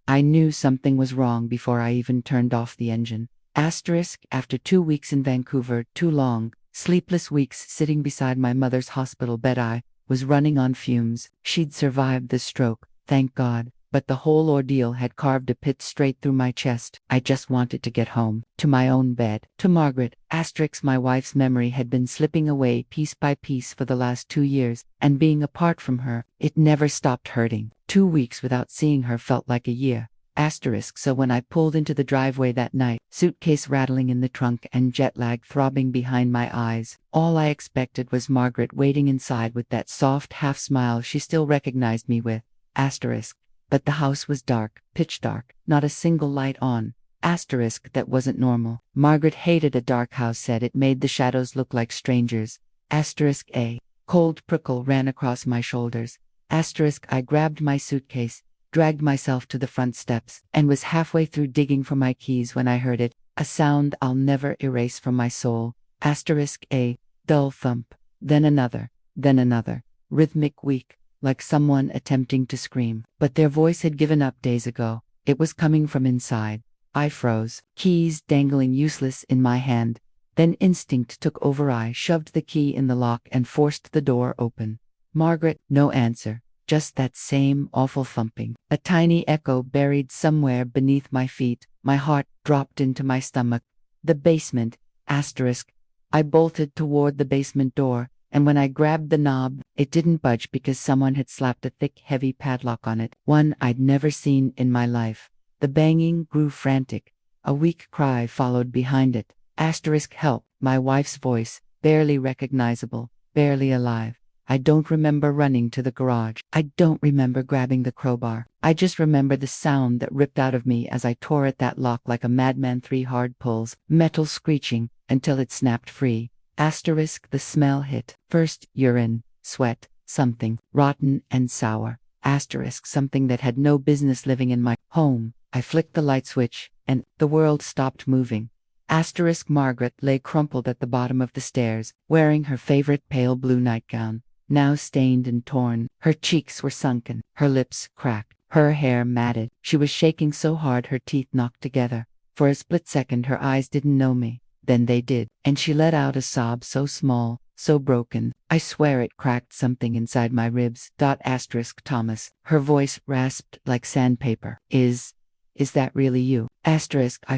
I knew something was wrong before I even turned off the engine. After 2 weeks in Vancouver, 2 long, sleepless weeks sitting beside my mother's hospital bed, I was running on fumes. She'd survived the stroke, thank God, but the whole ordeal had carved a pit straight through my chest. I just wanted to get home, to my own bed, to Margaret. My wife's memory had been slipping away piece by piece for the last 2 years, and being apart from her, it never stopped hurting. 2 weeks without seeing her felt like a year. So when I pulled into the driveway that night, suitcase rattling in the trunk and jet lag throbbing behind my eyes, all I expected was Margaret waiting inside with that soft half smile she still recognized me with. But the house was dark, pitch dark, not a single light on. That wasn't normal. Margaret hated a dark house, said it made the shadows look like strangers. A cold prickle ran across my shoulders. I grabbed my suitcase, dragged myself to the front steps, and was halfway through digging for my keys when I heard it, a sound I'll never erase from my soul. A dull thump, then another, rhythmic, weak, like someone attempting to scream. But their voice had given up days ago. It was coming from inside. I froze, keys dangling useless in my hand. Then instinct took over. I shoved the key in the lock and forced the door open. Margaret, no answer. Just that same awful thumping. A tiny echo buried somewhere beneath my feet. My heart dropped into my stomach. The basement. I bolted toward the basement door, and when I grabbed the knob, it didn't budge because someone had slapped a thick, heavy padlock on it, one I'd never seen in my life. The banging grew frantic. A weak cry followed behind it. Help, my wife's voice, barely recognizable, barely alive. I don't remember running to the garage. I don't remember grabbing the crowbar. I just remember the sound that ripped out of me as I tore at that lock like a madman. 3 hard pulls, metal screeching, until it snapped free. The smell hit. First, urine, sweat, something rotten and sour. Something that had no business living in my home. I flicked the light switch, and the world stopped moving. Margaret lay crumpled at the bottom of the stairs, wearing her favorite pale blue nightgown, now stained and torn. Her cheeks were sunken, her lips cracked, her hair matted. She was shaking so hard her teeth knocked together. For a split second her eyes didn't know me, then they did, and she let out a sob so small, so broken, I swear it cracked something inside my ribs. Thomas, her voice rasped like sandpaper. Is that really you? I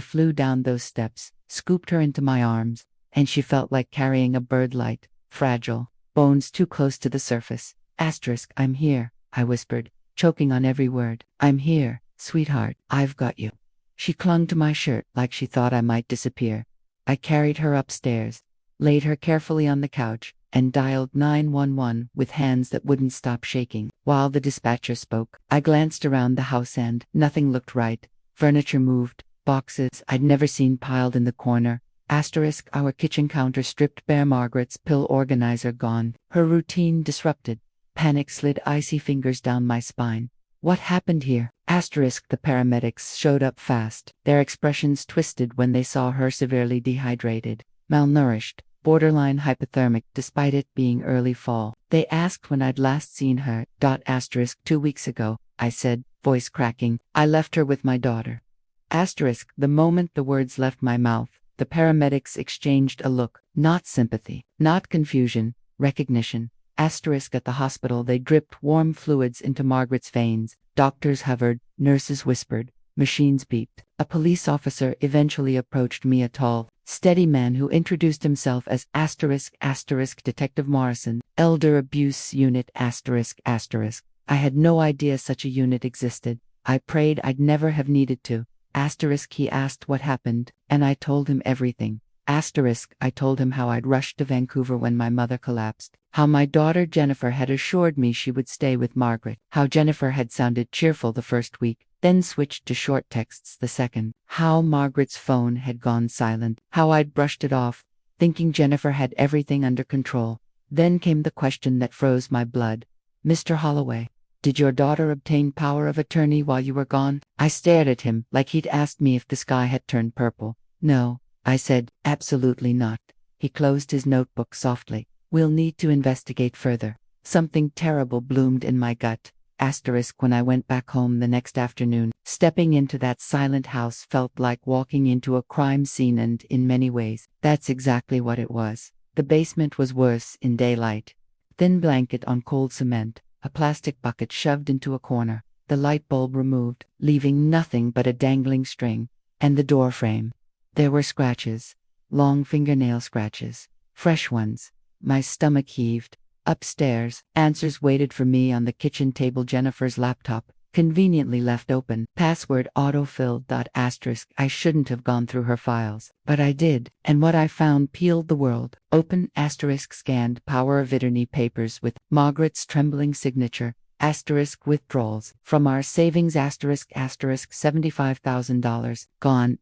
flew down those steps, scooped her into my arms, and she felt like carrying a bird, light, fragile, bones too close to the surface. I'm here, I whispered, choking on every word. I'm here, sweetheart, I've got you. She clung to my shirt like she thought I might disappear. I carried her upstairs, laid her carefully on the couch, and dialed 911 with hands that wouldn't stop shaking. While the dispatcher spoke, I glanced around the house and nothing looked right. Furniture moved, boxes I'd never seen piled in the corner. Our kitchen counter stripped bare, Margaret's pill organizer gone, her routine disrupted. Panic slid icy fingers down my spine. What happened here? The paramedics showed up fast, their expressions twisted when they saw her severely dehydrated, malnourished, borderline hypothermic despite it being early fall. They asked when I'd last seen her. 2 weeks ago, I said, voice cracking. I left her with my daughter. The moment the words left my mouth, the paramedics exchanged a look, not sympathy, not confusion, recognition. At the hospital they dripped warm fluids into Margaret's veins. Doctors hovered, nurses whispered, machines beeped. A police officer eventually approached me, a tall, steady man who introduced himself as Detective Morrison, Elder Abuse Unit ***. I had no idea such a unit existed. I prayed I'd never have needed to. He asked what happened, and I told him everything. I told him how I'd rushed to Vancouver when my mother collapsed, how my daughter Jennifer had assured me she would stay with Margaret, how Jennifer had sounded cheerful the first week, then switched to short texts the second, how Margaret's phone had gone silent, how I'd brushed it off, thinking Jennifer had everything under control. Then came the question that froze my blood. Mr. Holloway, did your daughter obtain power of attorney while you were gone? I stared at him like he'd asked me if the sky had turned purple. No, I said, absolutely not. He closed his notebook softly. We'll need to investigate further. Something terrible bloomed in my gut. When I went back home the next afternoon, Stepping into that silent house felt like walking into a crime scene, and in many ways, that's exactly what it was. The basement was worse in daylight. Thin blanket on cold cement, a plastic bucket shoved into a corner, the light bulb removed, leaving nothing but a dangling string, and the door frame. There were scratches, long fingernail scratches, fresh ones. My stomach heaved. Upstairs, answers waited for me on the kitchen table. Jennifer's laptop, conveniently left open. Password autofilled. I shouldn't have gone through her files, but I did, and what I found peeled the world open. Scanned power of attorney papers with Margaret's trembling signature. Withdrawals from our savings. $75,000 gone.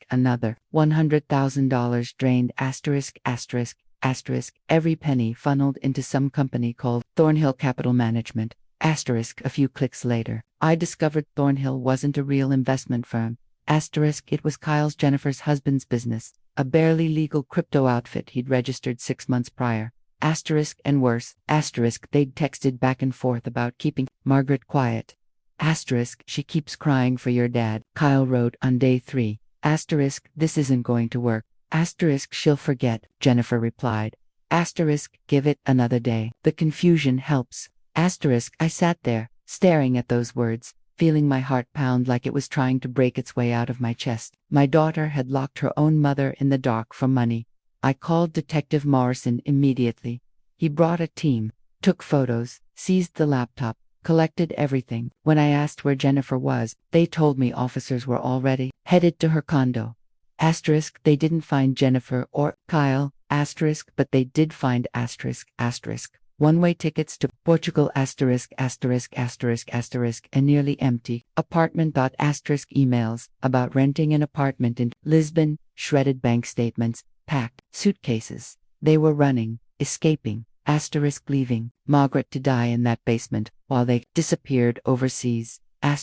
Another $100,000 drained. Every penny funneled into some company called Thornhill Capital Management. A few clicks later, I discovered Thornhill wasn't a real investment firm. It was Jennifer's husband's business, a barely legal crypto outfit he'd registered 6 months prior. And worse, they'd texted back and forth about keeping Margaret quiet. She keeps crying for your dad, Kyle wrote on day 3. This isn't going to work. She'll forget, Jennifer replied. Give it another day. The confusion helps. I sat there, staring at those words, feeling my heart pound like it was trying to break its way out of my chest. My daughter had locked her own mother in the dark for money. I called Detective Morrison immediately. He brought a team, took photos, seized the laptop, collected everything. When I asked where Jennifer was, they told me officers were already headed to her condo. They didn't find Jennifer or Kyle, but they did find one-way tickets to Portugal, a nearly empty apartment. Emails about renting an apartment in Lisbon, shredded bank statements, packed suitcases. They were running, escaping, leaving Margaret to die in that basement while they disappeared overseas. I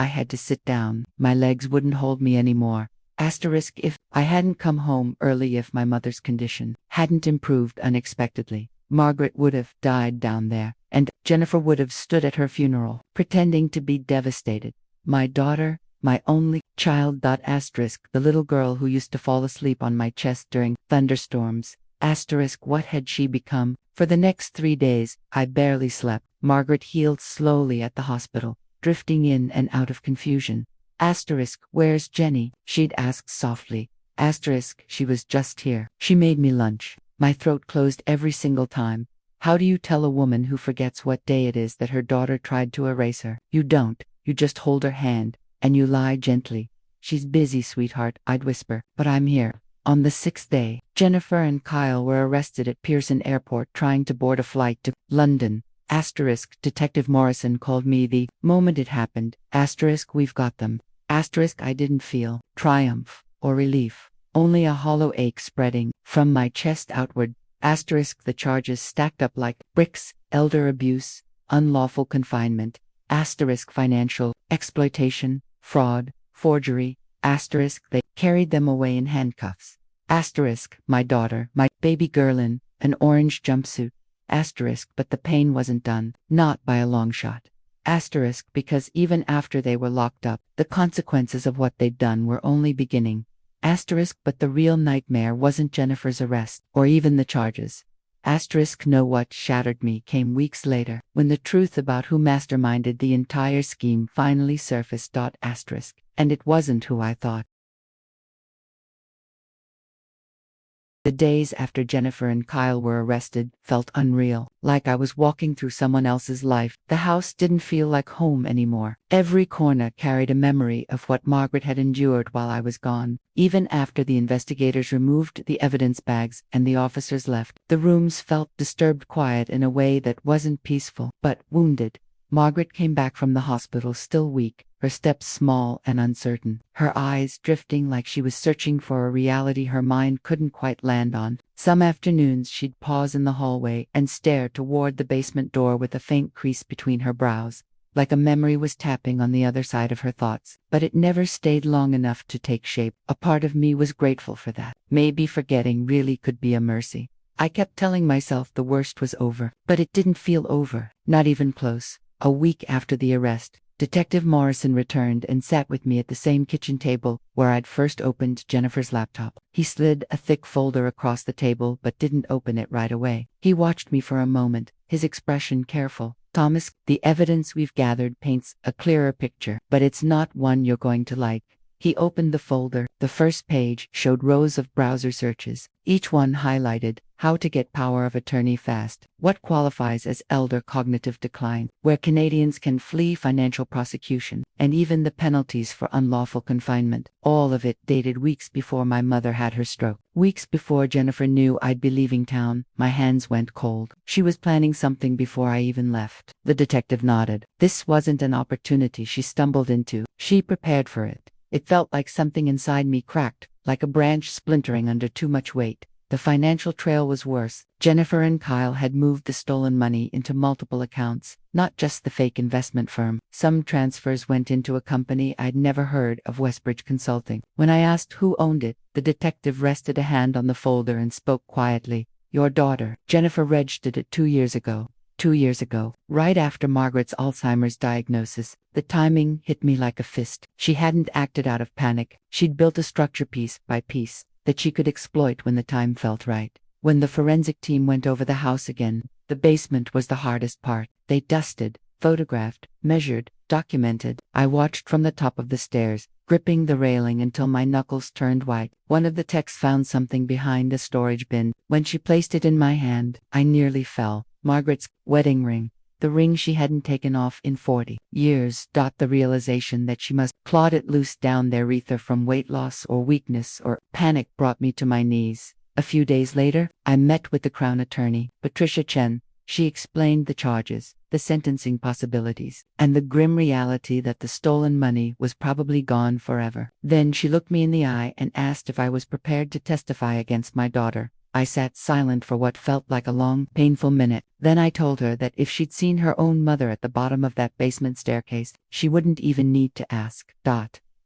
had to sit down. My legs wouldn't hold me anymore. If I hadn't come home early, if my mother's condition hadn't improved unexpectedly, Margaret would have died down there, and Jennifer would have stood at her funeral, pretending to be devastated. My daughter, my only child. The little girl who used to fall asleep on my chest during thunderstorms. What had she become? For the next 3 days, I barely slept. Margaret healed slowly at the hospital, drifting in and out of confusion. Where's Jenny? She'd ask softly. She was just here. She made me lunch. My throat closed every single time. How do you tell a woman who forgets what day it is that her daughter tried to erase her? You don't. You just hold her hand, and you lie gently. She's busy, sweetheart, I'd whisper, but I'm here. On the 6th day, Jennifer and Kyle were arrested at Pearson Airport trying to board a flight to London. Detective Morrison called me the moment it happened. We've got them. I didn't feel triumph or relief, only a hollow ache spreading from my chest outward. The charges stacked up like bricks: elder abuse, unlawful confinement, financial exploitation, fraud, forgery. They carried them away in handcuffs. My daughter, my baby girl in an orange jumpsuit. But the pain wasn't done, not by a long shot. Because even after they were locked up, the consequences of what they'd done were only beginning. But the real nightmare wasn't Jennifer's arrest, or even the charges. No, what shattered me came weeks later, when the truth about who masterminded the entire scheme finally surfaced. And it wasn't who I thought. The days after Jennifer and Kyle were arrested felt unreal, like I was walking through someone else's life. The house didn't feel like home anymore. Every corner carried a memory of what Margaret had endured while I was gone. Even after the investigators removed the evidence bags and the officers left, the rooms felt disturbed, quiet in a way that wasn't peaceful, but wounded. Margaret came back from the hospital still weak, her steps small and uncertain, her eyes drifting like she was searching for a reality her mind couldn't quite land on. Some afternoons she'd pause in the hallway and stare toward the basement door with a faint crease between her brows, like a memory was tapping on the other side of her thoughts. But it never stayed long enough to take shape. A part of me was grateful for that. Maybe forgetting really could be a mercy. I kept telling myself the worst was over, but it didn't feel over, not even close. A week after the arrest, Detective Morrison returned and sat with me at the same kitchen table where I'd first opened Jennifer's laptop. He slid a thick folder across the table but didn't open it right away. He watched me for a moment, his expression careful. Thomas, the evidence we've gathered paints a clearer picture, but it's not one you're going to like. He opened the folder. The first page showed rows of browser searches, each one highlighted: how to get power of attorney fast, what qualifies as elder cognitive decline, where Canadians can flee financial prosecution, and even the penalties for unlawful confinement. All of it dated weeks before my mother had her stroke. Weeks before Jennifer knew I'd be leaving town. My hands went cold. She was planning something before I even left. The detective nodded. This wasn't an opportunity she stumbled into. She prepared for it. It felt like something inside me cracked, like a branch splintering under too much weight. The financial trail was worse. Jennifer and Kyle had moved the stolen money into multiple accounts, not just the fake investment firm. Some transfers went into a company I'd never heard of, Westbridge Consulting. When I asked who owned it, the detective rested a hand on the folder and spoke quietly. Your daughter, Jennifer, registered it 2 years ago. 2 years ago, right after Margaret's Alzheimer's diagnosis. The timing hit me like a fist. She hadn't acted out of panic. She'd built a structure piece by piece that she could exploit when the time felt right. When the forensic team went over the house again, the basement was the hardest part. They dusted, photographed, measured, documented. I watched from the top of the stairs, gripping the railing until my knuckles turned white. One of the techs found something behind the storage bin. When she placed it in my hand, I nearly fell. Margaret's wedding ring, the ring she hadn't taken off in 40 years. The realization that she must clawed it loose down there, either from weight loss or weakness or panic, brought me to my knees. A few days later, I met with the Crown Attorney, Patricia Chen. She explained the charges, the sentencing possibilities, and the grim reality that the stolen money was probably gone forever. Then she looked me in the eye and asked if I was prepared to testify against my daughter. I sat silent for what felt like a long, painful minute. Then I told her that if she'd seen her own mother at the bottom of that basement staircase, she wouldn't even need to ask.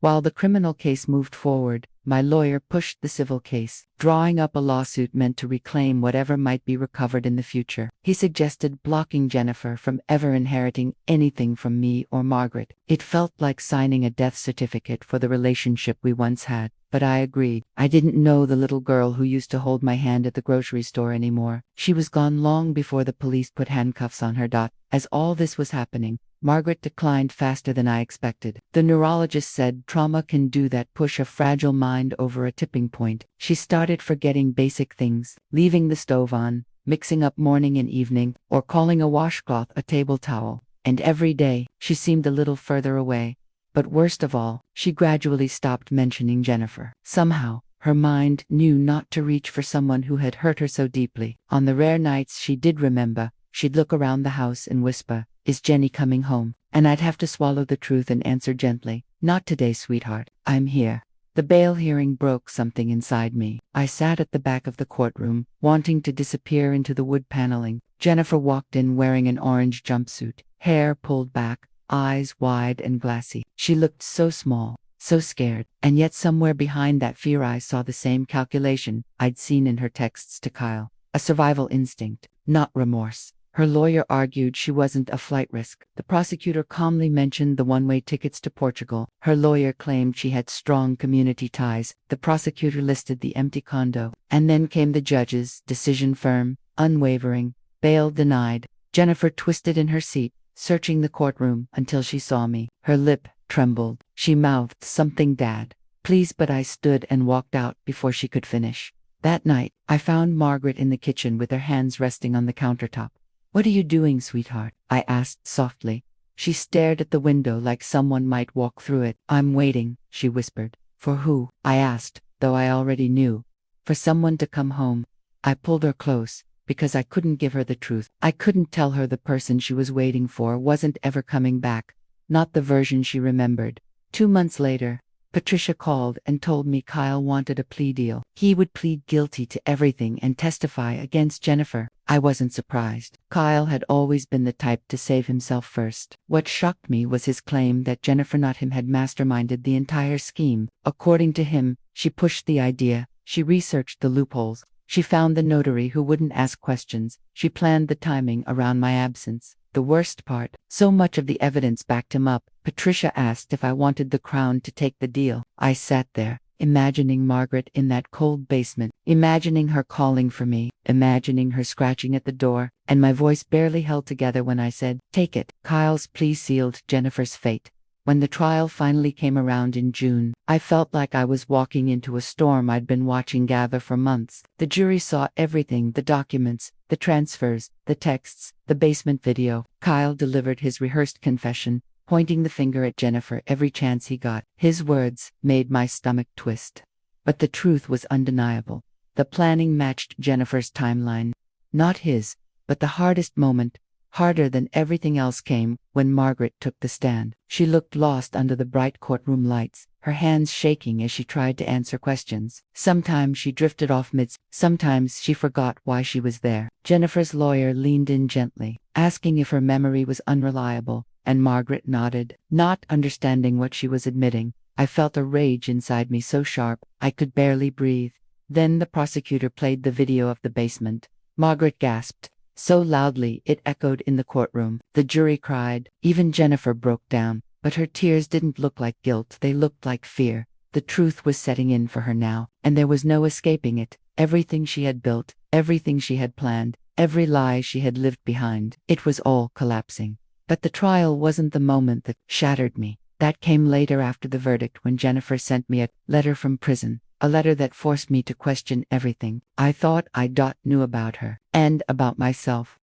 While the criminal case moved forward, my lawyer pushed the civil case, drawing up a lawsuit meant to reclaim whatever might be recovered in the future. He suggested blocking Jennifer from ever inheriting anything from me or Margaret. It felt like signing a death certificate for the relationship we once had. But I agreed. I didn't know the little girl who used to hold my hand at the grocery store anymore. She was gone long before the police put handcuffs on her. As all this was happening, Margaret declined faster than I expected. The neurologist said trauma can do that, push a fragile mind over a tipping point. She started forgetting basic things, leaving the stove on, mixing up morning and evening, or calling a washcloth a table towel. And every day, she seemed a little further away. But worst of all, she gradually stopped mentioning Jennifer. Somehow, her mind knew not to reach for someone who had hurt her so deeply. On the rare nights she did remember, she'd look around the house and whisper, "Is Jenny coming home?" And I'd have to swallow the truth and answer gently, "Not today, sweetheart. I'm here." The bail hearing broke something inside me. I sat at the back of the courtroom, wanting to disappear into the wood paneling. Jennifer walked in wearing an orange jumpsuit, hair pulled back, eyes wide and glassy. She looked so small, so scared, and yet somewhere behind that fear I saw the same calculation I'd seen in her texts to Kyle. A survival instinct, not remorse. Her lawyer argued she wasn't a flight risk. The prosecutor calmly mentioned the one-way tickets to Portugal. Her lawyer claimed she had strong community ties. The prosecutor listed the empty condo. And then came the judge's decision, firm, unwavering, bail denied. Jennifer twisted in her seat, searching the courtroom until she saw me. Her lip trembled. She mouthed something, "Dad, please," but I stood and walked out before she could finish. That night, I found Margaret in the kitchen with her hands resting on the countertop. "What are you doing, sweetheart?" I asked softly. She stared at the window like someone might walk through it. "I'm waiting," she whispered. "For who?" I asked, though I already knew. "For someone to come home." I pulled her close, because I couldn't give her the truth. I couldn't tell her the person she was waiting for wasn't ever coming back. Not the version she remembered. 2 months later, Patricia called and told me Kyle wanted a plea deal. He would plead guilty to everything and testify against Jennifer. I wasn't surprised. Kyle had always been the type to save himself first. What shocked me was his claim that Jennifer, not him, had masterminded the entire scheme. According to him, she pushed the idea. She researched the loopholes. She found the notary who wouldn't ask questions. She planned the timing around my absence. The worst part, so much of the evidence backed him up. Patricia asked if I wanted the Crown to take the deal. I sat there, imagining Margaret in that cold basement, imagining her calling for me, imagining her scratching at the door, and my voice barely held together when I said, "Take it." Kyle's plea sealed Jennifer's fate. When the trial finally came around in June, I felt like I was walking into a storm I'd been watching gather for months. The jury saw everything: the documents, the transfers, the texts, the basement video. Kyle delivered his rehearsed confession, pointing the finger at Jennifer every chance he got. His words made my stomach twist. But the truth was undeniable. The planning matched Jennifer's timeline. Not his, but the hardest moment, harder than everything else, came when Margaret took the stand. She looked lost under the bright courtroom lights, her hands shaking as she tried to answer questions. Sometimes she drifted off sometimes she forgot why she was there. Jennifer's lawyer leaned in gently, asking if her memory was unreliable, and Margaret nodded, not understanding what she was admitting. I felt a rage inside me so sharp, I could barely breathe. Then the prosecutor played the video of the basement. Margaret gasped so loudly it echoed in the courtroom. The jury cried. Even Jennifer broke down, but her tears didn't look like guilt, they looked like fear. The truth was setting in for her now, and there was no escaping it. Everything she had built, everything she had planned, every lie she had lived behind, it was all collapsing. But the trial wasn't the moment that shattered me. That came later, after the verdict, when Jennifer sent me a letter from prison. A letter that forced me to question everything I thought I knew about her, and about myself.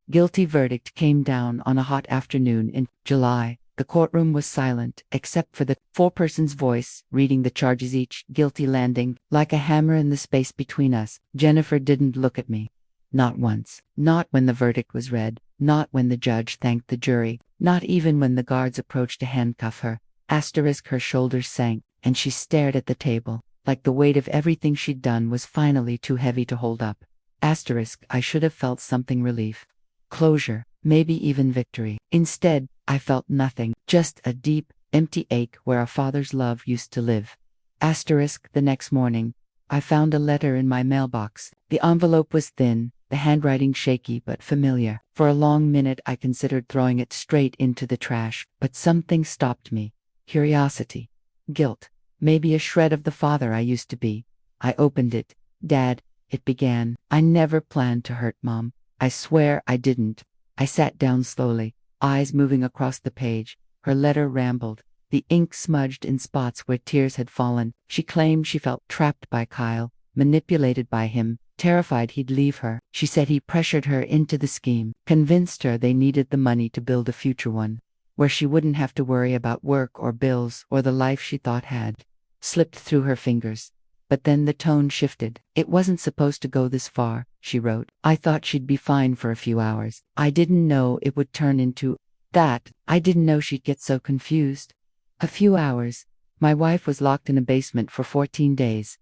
Guilty verdict came down on a hot afternoon in July. The courtroom was silent, except for the foreperson's voice reading the charges, each guilty landing like a hammer in the space between us. Jennifer didn't look at me. Not once. Not when the verdict was read. Not when the judge thanked the jury. Not even when the guards approached to handcuff her. Her shoulders sank, and she stared at the table, like the weight of everything she'd done was finally too heavy to hold up. I should have felt something: relief, closure, maybe even victory. Instead, I felt nothing, just a deep, empty ache where a father's love used to live. The next morning, I found a letter in my mailbox. The envelope was thin, the handwriting shaky but familiar. For a long minute I considered throwing it straight into the trash, but something stopped me. Curiosity. Guilt. Maybe a shred of the father I used to be. I opened it. "Dad," it began, "I never planned to hurt Mom. I swear I didn't." I sat down slowly, eyes moving across the page. Her letter rambled, the ink smudged in spots where tears had fallen. She claimed she felt trapped by Kyle, manipulated by him, terrified he'd leave her. She said he pressured her into the scheme, convinced her they needed the money to build a future, one where she wouldn't have to worry about work or bills or the life she thought had slipped through her fingers. But then the tone shifted. "It wasn't supposed to go this far," she wrote. "I thought she'd be fine for a few hours. I didn't know it would turn into that. I didn't know she'd get so confused." A few hours. My wife was locked in a basement for 14 days.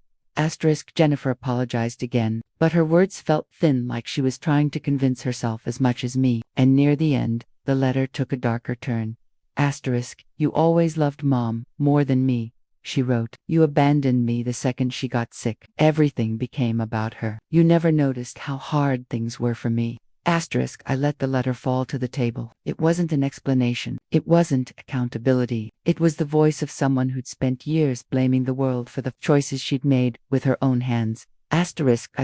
Jennifer apologized again, but her words felt thin, like she was trying to convince herself as much as me. And near the end, the letter took a darker turn. "You always loved Mom more than me," she wrote. "You abandoned me the second she got sick. Everything became about her. You never noticed how hard things were for me." I let the letter fall to the table. It wasn't an explanation. It wasn't accountability. It was the voice of someone who'd spent years blaming the world for the choices she'd made with her own hands. I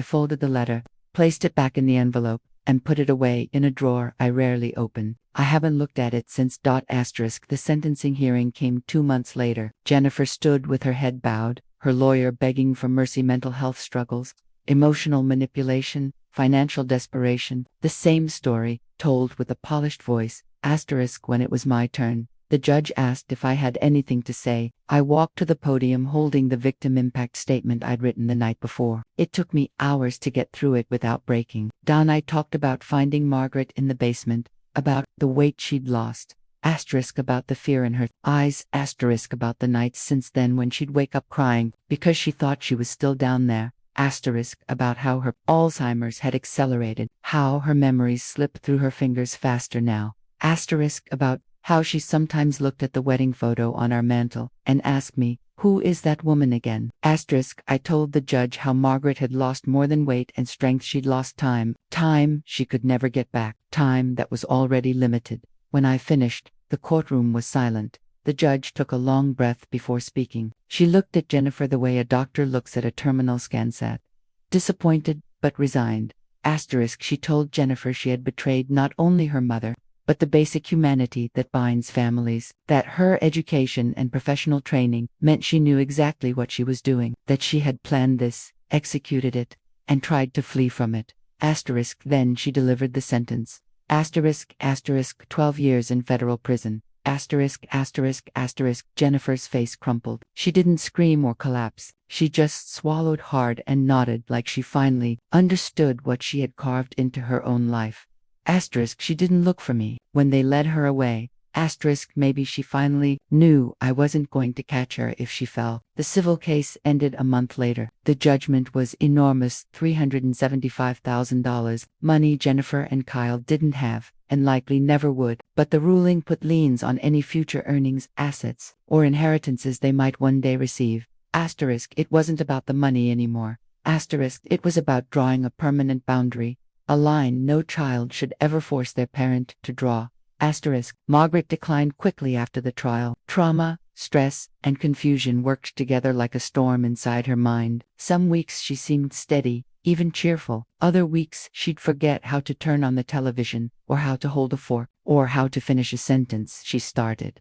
folded the letter, placed it back in the envelope, and put it away in a drawer I rarely open. I haven't looked at it since. The sentencing hearing came 2 months later. Jennifer stood with her head bowed, her lawyer begging for mercy. Mental health struggles, emotional manipulation, financial desperation. The same story, told with a polished voice. When it was my turn, the judge asked if I had anything to say. I walked to the podium holding the victim impact statement I'd written the night before. It took me hours to get through it without breaking. I talked about finding Margaret in the basement, about the weight she'd lost, about the fear in her eyes, about the nights since then when she'd wake up crying because she thought she was still down there, about how her Alzheimer's had accelerated, how her memories slipped through her fingers faster now, about how she sometimes looked at the wedding photo on our mantel and asked me, Who is that woman again? Asterisk, I told the judge how Margaret had lost more than weight and strength. She'd lost time. Time she could never get back. Time that was already limited. When I finished, the courtroom was silent. The judge took a long breath before speaking. She looked at Jennifer the way a doctor looks at a terminal scan. Disappointed, but resigned. Asterisk, she told Jennifer she had betrayed not only her mother, but the basic humanity that binds families, that her education and professional training meant she knew exactly what she was doing, that she had planned this, executed it, and tried to flee from it. Asterisk, then she delivered the sentence. Asterisk, 12 years in federal prison. Asterisk, Jennifer's face crumpled. She didn't scream or collapse. She just swallowed hard and nodded like she finally understood what she had carved into her own life. Asterisk, she didn't look for me when they led her away. Asterisk, maybe she finally knew I wasn't going to catch her if she fell. The civil case ended a month later. The judgment was enormous, $375,000, money Jennifer and Kyle didn't have, and likely never would, but the ruling put liens on any future earnings, assets, or inheritances they might one day receive. Asterisk, it wasn't about the money anymore. Asterisk, it was about drawing a permanent boundary, a line no child should ever force their parent to draw. Asterisk, Margaret declined quickly after the trial. Trauma, stress, and confusion worked together like a storm inside her mind. Some weeks she seemed steady, even cheerful. Other weeks she'd forget how to turn on the television, or how to hold a fork, or how to finish a sentence she started.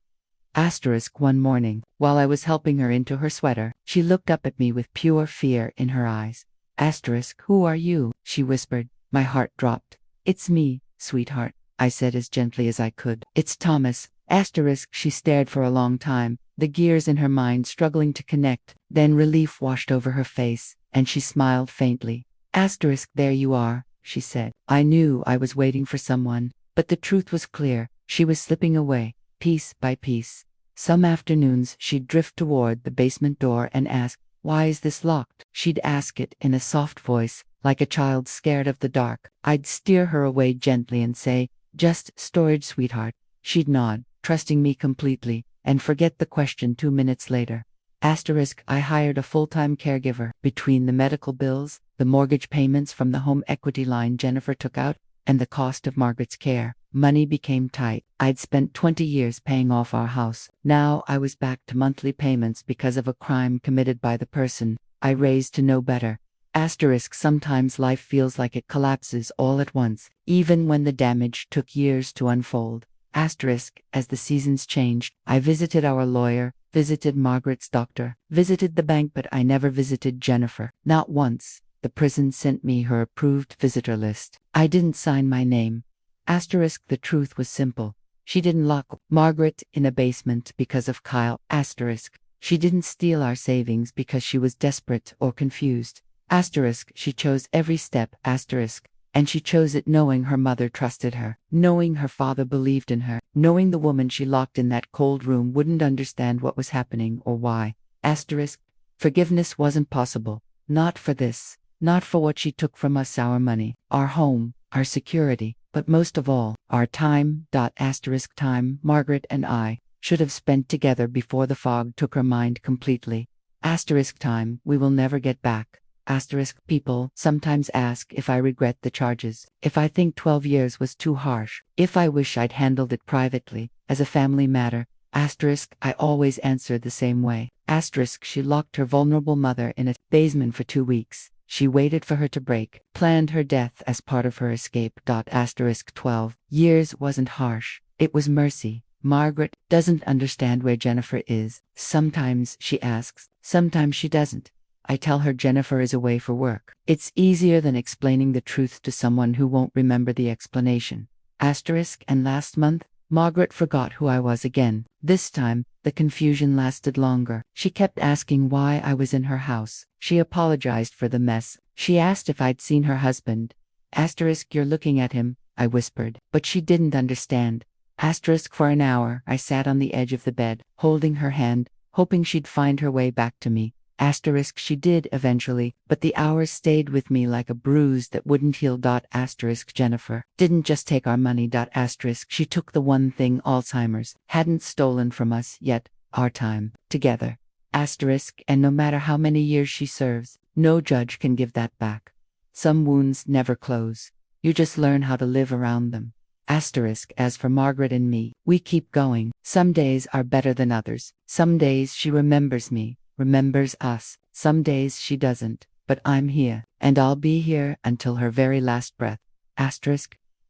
Asterisk, one morning, while I was helping her into her sweater, she looked up at me with pure fear in her eyes. Asterisk, who are you? She whispered. My heart dropped. It's me, sweetheart, I said as gently as I could. It's Thomas. Asterisk, she stared for a long time, the gears in her mind struggling to connect. Then relief washed over her face, and she smiled faintly. Asterisk, there you are, she said. I knew I was waiting for someone, but the truth was clear. She was slipping away, piece by piece. Some afternoons she'd drift toward the basement door and ask, "Why is this locked?" She'd ask it in a soft voice, like a child scared of the dark. I'd steer her away gently and say, "Just storage, sweetheart." She'd nod, trusting me completely, and forget the question 2 minutes later. Asterisk, I hired a full-time caregiver. Between the medical bills, the mortgage payments from the home equity line Jennifer took out, and the cost of Margaret's care, money became tight. I'd spent 20 years paying off our house. Now I was back to monthly payments because of a crime committed by the person I raised to know better. Asterisk, sometimes life feels like it collapses all at once, even when the damage took years to unfold. Asterisk, as the seasons changed, I visited our lawyer, visited Margaret's doctor, visited the bank, but I never visited Jennifer. Not once. The prison sent me her approved visitor list. I didn't sign my name. Asterisk, the truth was simple. She didn't lock Margaret in a basement because of Kyle. Asterisk, she didn't steal our savings because she was desperate or confused. Asterisk, she chose every step. Asterisk, and she chose it knowing her mother trusted her, knowing her father believed in her, knowing the woman she locked in that cold room wouldn't understand what was happening or why. Asterisk, forgiveness wasn't possible. Not for this. Not for what she took from us, our money, our home, our security, but most of all, our time. Asterisk, time Margaret and I should have spent together before the fog took her mind completely. Asterisk, time we will never get back. Asterisk, people sometimes ask if I regret the charges, if I think 12 years was too harsh, if I wish I'd handled it privately, as a family matter. Asterisk, I always answer the same way. Asterisk, she locked her vulnerable mother in a basement for 2 weeks. She waited for her to break, planned her death as part of her escape. Asterisk, 12 years wasn't harsh, it was mercy. Margaret doesn't understand where Jennifer is. Sometimes she asks, sometimes she doesn't. I tell her Jennifer is away for work. It's easier than explaining the truth to someone who won't remember the explanation. Asterisk, and last month, Margaret forgot who I was again. This time, the confusion lasted longer. She kept asking why I was in her house. She apologized for the mess. She asked if I'd seen her husband. Asterisk, you're looking at him, I whispered, but she didn't understand. Asterisk, for an hour, I sat on the edge of the bed, holding her hand, hoping she'd find her way back to me. Asterisk, she did eventually, but the hours stayed with me like a bruise that wouldn't heal. Asterisk, Jennifer didn't just take our money. Asterisk, she took the one thing Alzheimer's hadn't stolen from us yet, our time together. And no matter how many years she serves, no judge can give that back. Some wounds never close. You just learn how to live around them. As for Margaret and me, we keep going. Some days are better than others. Some days she remembers me, remembers us. Some days she doesn't. But I'm here, and I'll be here until her very last breath.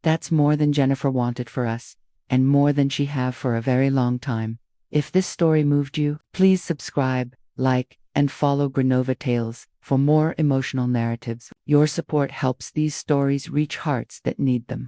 That's more than Jennifer wanted for us, and more than she have for a very long time. If this story moved you, please subscribe, like, and follow Granova Tales for more emotional narratives. Your support helps these stories reach hearts that need them.